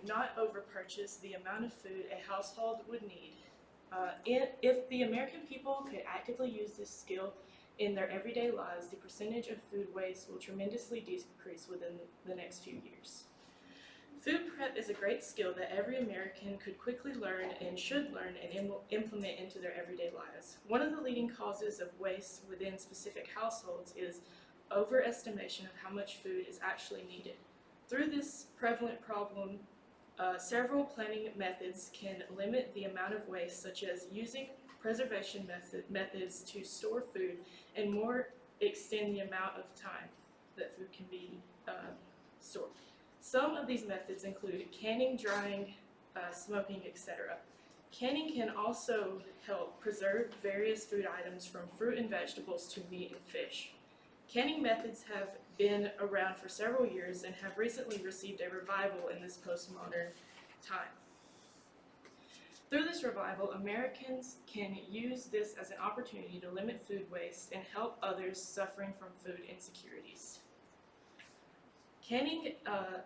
not overpurchase the amount of food a household would need. If the American people could actively use this skill in their everyday lives, the percentage of food waste will tremendously decrease within the next few years. Food prep is a great skill that every American could quickly learn and should learn and implement into their everyday lives. One of the leading causes of waste within specific households is overestimation of how much food is actually needed. Through this prevalent problem, several planning methods can limit the amount of waste, such as using preservation methods to store food and more extend the amount of time that food can be stored. Some of these methods include canning, drying, smoking, etc. Canning can also help preserve various food items from fruit and vegetables to meat and fish. Canning methods have been around for several years and have recently received a revival in this postmodern time. Through this revival, Americans can use this as an opportunity to limit food waste and help others suffering from food insecurities. Canning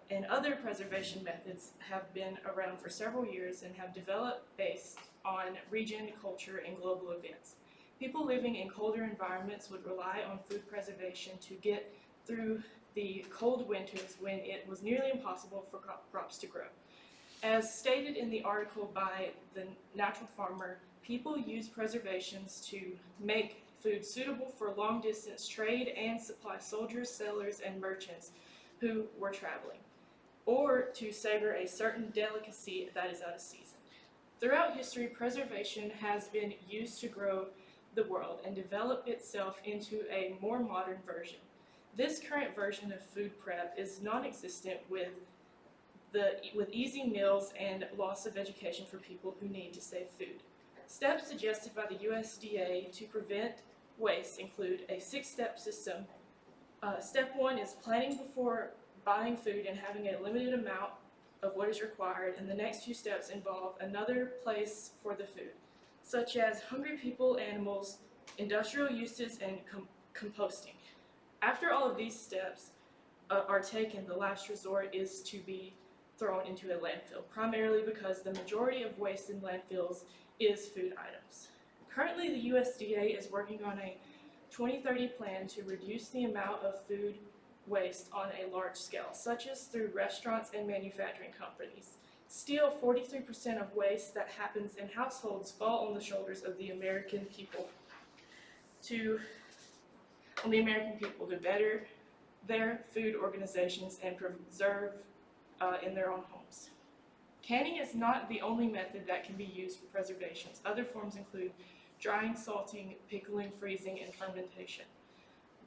and other preservation methods have been around for several years and have developed based on region, culture, and global events. People living in colder environments would rely on food preservation to get through the cold winters when it was nearly impossible for crops to grow. As stated in the article by the Natural Farmer, people use preservations to make food suitable for long-distance trade and supply soldiers, sailors, and merchants who were traveling, or to savor a certain delicacy that is out of season. Throughout history, preservation has been used to grow the world and develop itself into a more modern version. This current version of food prep is non-existent with easy meals and loss of education for people who need to save food. Steps suggested by the USDA to prevent waste include a 6-step system. Step 1 is planning before buying food and having a limited amount of what is required, and the next few steps involve another place for the food, such as hungry people, animals, industrial uses, and composting. After all of these steps are taken, the last resort is to be thrown into a landfill, primarily because the majority of waste in landfills is food items. Currently, the USDA is working on a 2030 plan to reduce the amount of food waste on a large scale, such as through restaurants and manufacturing companies. Still, 43% of waste that happens in households fall on the shoulders of the American people to better their food organizations and preserve in their own homes. Canning is not the only method that can be used for preservations. Other forms include drying, salting, pickling, freezing, and fermentation.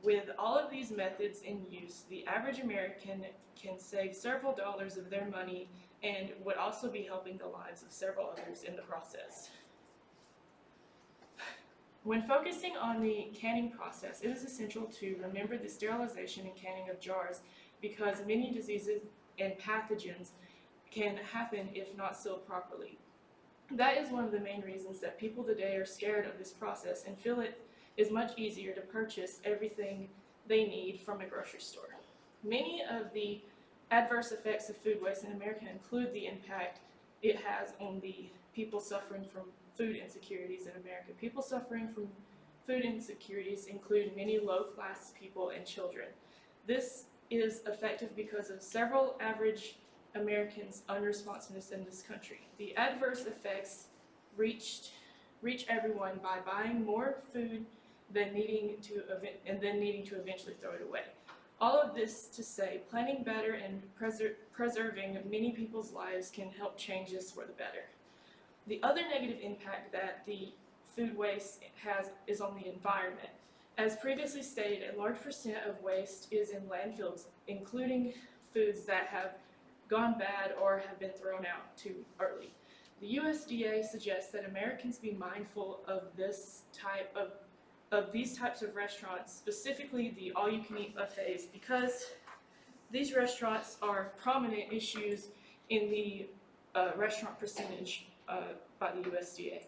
With all of these methods in use, the average American can save several dollars of their money and would also be helping the lives of several others in the process. When focusing on the canning process, it is essential to remember the sterilization and canning of jars because many diseases and pathogens can happen if not sealed properly. That is one of the main reasons that people today are scared of this process and feel it is much easier to purchase everything they need from a grocery store. Many of the adverse effects of food waste in America include the impact it has on the people suffering from food insecurities in America. People suffering from food insecurities include many low-class people and children. This is effective because of several average Americans' unresponsiveness in this country. The adverse effects reach everyone by buying more food than needing to eventually throw it away. All of this to say, planning better and preserving many people's lives can help change this for the better. The other negative impact that the food waste has is on the environment. As previously stated, a large percent of waste is in landfills, including foods that have gone bad or have been thrown out too early. The USDA suggests that Americans be mindful of these types of restaurants, specifically the all-you-can-eat buffets, because these restaurants are prominent issues in the restaurant percentage by the USDA.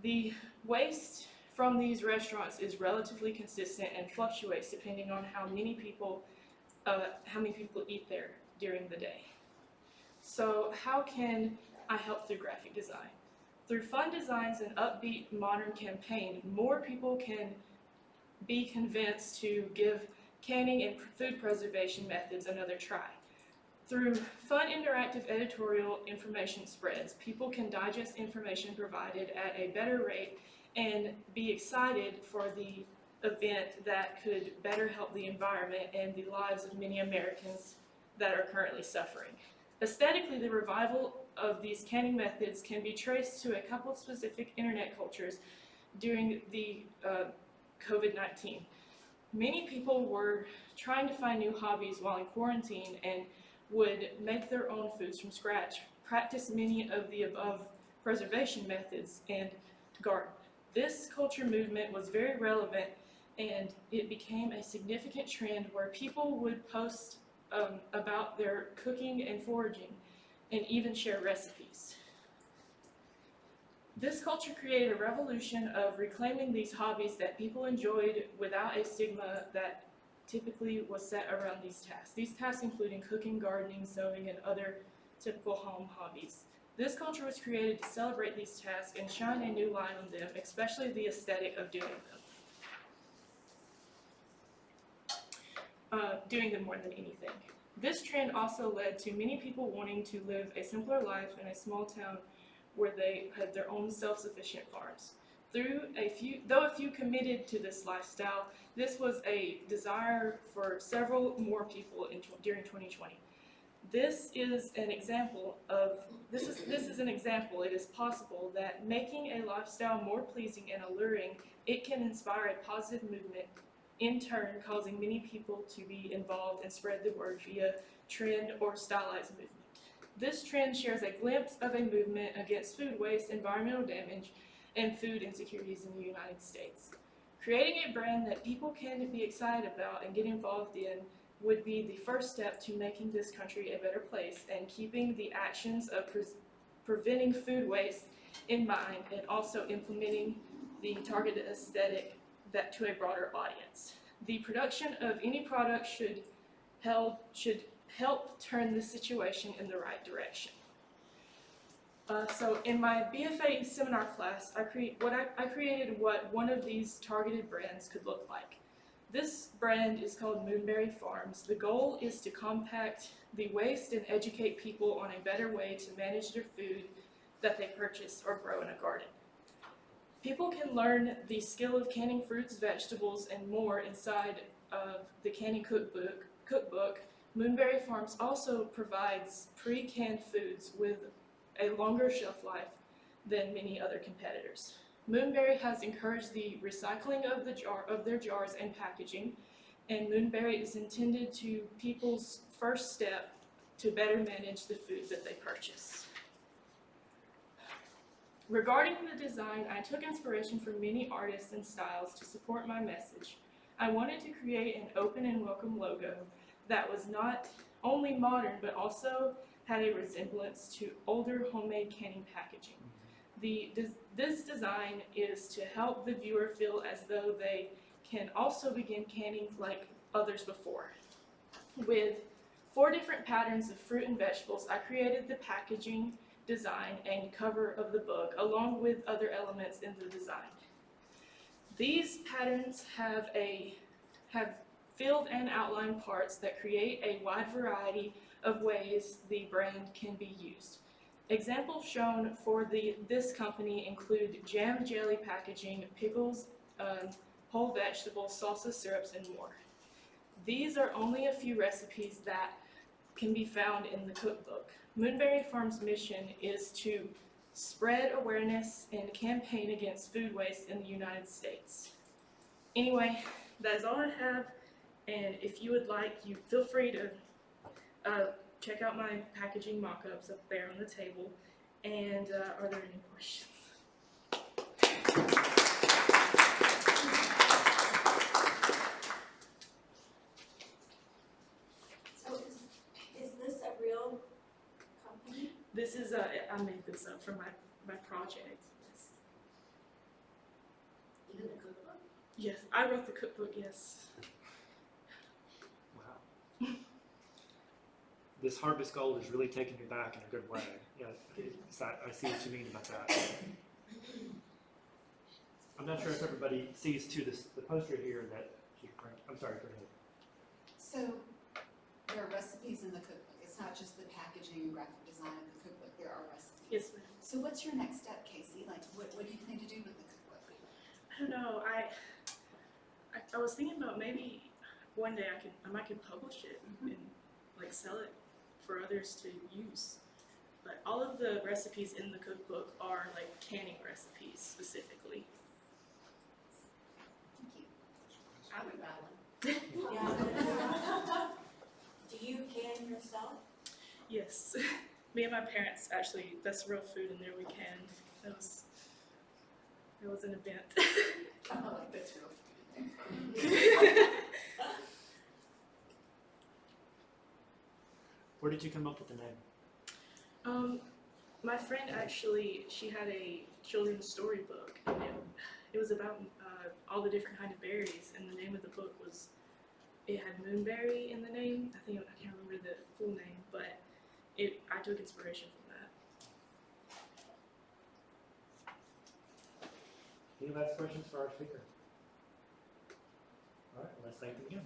The waste from these restaurants is relatively consistent and fluctuates depending on how many people eat there during the day. So how can I help through graphic design? Through fun designs and upbeat modern campaign, more people can be convinced to give canning and food preservation methods another try. Through fun interactive editorial information spreads, people can digest information provided at a better rate and be excited for the event that could better help the environment and the lives of many Americans that are currently suffering. Aesthetically, the revival of these canning methods can be traced to a couple of specific internet cultures during the COVID-19. Many people were trying to find new hobbies while in quarantine and would make their own foods from scratch, practice many of the above preservation methods, and garden. This culture movement was very relevant, and it became a significant trend where people would post about their cooking and foraging and even share recipes. This culture created a revolution of reclaiming these hobbies that people enjoyed without a stigma that typically was set around these tasks. These tasks including cooking, gardening, sewing, and other typical home hobbies. This culture was created to celebrate these tasks and shine a new light on them, especially the aesthetic of doing them more than anything. This trend also led to many people wanting to live a simpler life in a small town where they had their own self-sufficient farms. Though a few committed to this lifestyle, this was a desire for several more people during 2020. This is an example. It is possible that making a lifestyle more pleasing and alluring, it can inspire a positive movement, in turn causing many people to be involved and spread the word via trend or stylized movement. This trend shares a glimpse of a movement against food waste, environmental damage, and food insecurities in the United States. Creating a brand that people can be excited about and get involved in would be the first step to making this country a better place and keeping the actions of preventing food waste in mind, and also implementing the targeted aesthetic to a broader audience. The production of any product should help turn this situation in the right direction. So in my BFA seminar class, I created what one of these targeted brands could look like. This brand is called MoonBerry Farms. The goal is to compact the waste and educate people on a better way to manage their food that they purchase or grow in a garden. People can learn the skill of canning fruits, vegetables, and more inside of the canning cookbook. MoonBerry Farms also provides pre-canned foods with a longer shelf life than many other competitors. MoonBerry has encouraged the recycling of their jars and packaging, and MoonBerry is intended to people's first step to better manage the foods that they purchase. Regarding the design, I took inspiration from many artists and styles to support my message. I wanted to create an open and welcome logo that was not only modern but also had a resemblance to older homemade canning packaging. This design is to help the viewer feel as though they can also begin canning like others before. With 4 different patterns of fruit and vegetables, I created the packaging, design, and cover of the book, along with other elements in the design. These patterns have filled and outlined parts that create a wide variety of ways the brand can be used. Examples shown for this company include jam jelly packaging, pickles, whole vegetables, salsa syrups, and more. These are only a few recipes that can be found in the cookbook. MoonBerry Farms' mission is to spread awareness and campaign against food waste in the United States. Anyway, that is all I have, and if you would like, you feel free to check out my packaging mock-ups up there on the table. And are there any questions? So is this a real company? This is I made this up for my project. Yes. You did a cookbook? Yes, I wrote the cookbook. Yes. Wow. this harvest gold is really taking me back in a good way. Yeah, I see what you mean about that. I'm not sure if everybody sees too the poster here that she's print. I'm sorry, go ahead. So there are recipes in the cookbook. It's not just the packaging and graphic design of the cookbook. There are recipes. Yes, ma'am. So what's your next step, Caycie? Like, what do you plan to do with the cookbook? I don't know. I was thinking about maybe one day I might could publish it and like sell it for others to use. But all of the recipes in the cookbook are like canning recipes specifically. Thank you. I would buy one. Yeah. Do you can yourself? Yes. Me and my parents actually, that's real food in there we canned. That was an event. Oh, like that's real food. Where did you come up with the name? My friend actually, she had a children's storybook, and it was about all the different kind of berries, and the name of the book was, it had MoonBerry in the name. I can't remember the full name, but I took inspiration from that. Any last questions for our speaker? All right, let's thank them again.